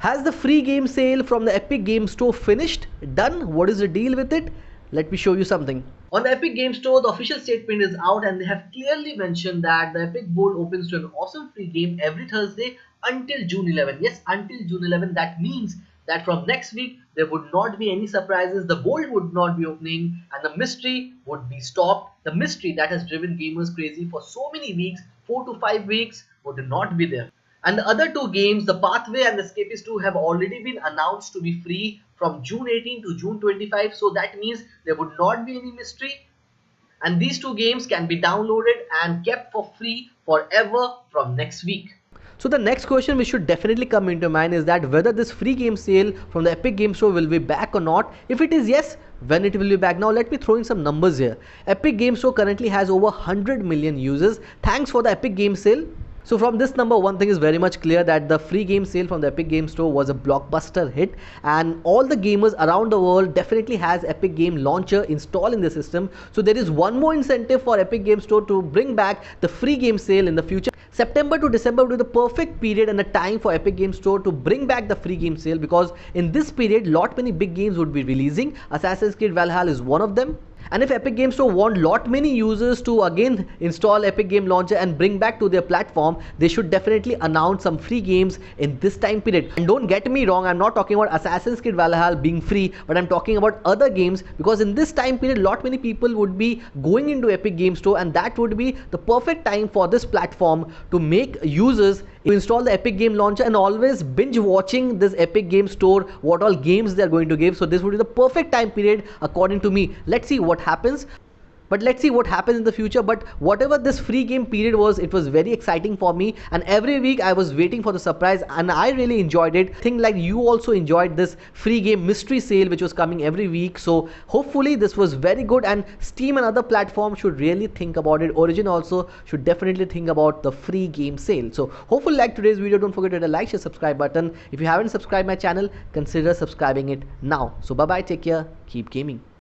Has the free game sale from the Epic Game Store finished? Done? What is the deal with it? Let me show you something. On the Epic Game Store, the official statement is out and they have clearly mentioned that the Epic Bowl opens to an awesome free game every Thursday until June 11. Yes, until June 11. That means that from next week, there would not be any surprises. The bowl would not be opening and the mystery would be stopped. The mystery that has driven gamers crazy for so many weeks, 4 to 5 weeks, would not be there. And the other two games, The Pathway and Escapist 2, have already been announced to be free from June 18 to June 25. So that means there would not be any mystery. And these two games can be downloaded and kept for free forever from next week. So the next question which should definitely come into mind is that whether this free game sale from the Epic Game Store will be back or not. If it is yes, when it will be back. Now let me throw in some numbers here. Epic Game Store currently has over 100 million users thanks for the Epic Game sale. So from this number, one thing is very much clear, that the free game sale from the Epic Game Store was a blockbuster hit, and all the gamers around the world definitely has Epic Game Launcher installed in the system. So there is one more incentive for Epic Game Store to bring back the free game sale in the future. September to December would be the perfect period and a time for Epic Game Store to bring back the free game sale, because in this period lot many big games would be releasing. Assassin's Creed Valhalla is one of them. And if Epic Game Store want lot many users to again install Epic Game Launcher and bring back to their platform, they should definitely announce some free games in this time period. And don't get me wrong, I'm not talking about Assassin's Creed Valhalla being free, but I'm talking about other games, because in this time period lot many people would be going into Epic Game Store, and that would be the perfect time for this platform to make users to install the Epic Game Launcher and always binge watching this Epic Game Store, what all games they are going to give. So this would be the perfect time period according to me. Let's see what happens. But let's see what happens in the future. But whatever this free game period was, it was very exciting for me, and every week I was waiting for the surprise, and I really enjoyed it. Think like you also enjoyed this free game mystery sale which was coming every week. So hopefully this was very good, and Steam and other platforms should really think about it. Origin also should definitely think about the free game sale. So hopefully like today's video. Don't forget to hit the like, share, subscribe button. If you haven't subscribed my channel, consider subscribing it now. So bye bye, take care, keep gaming.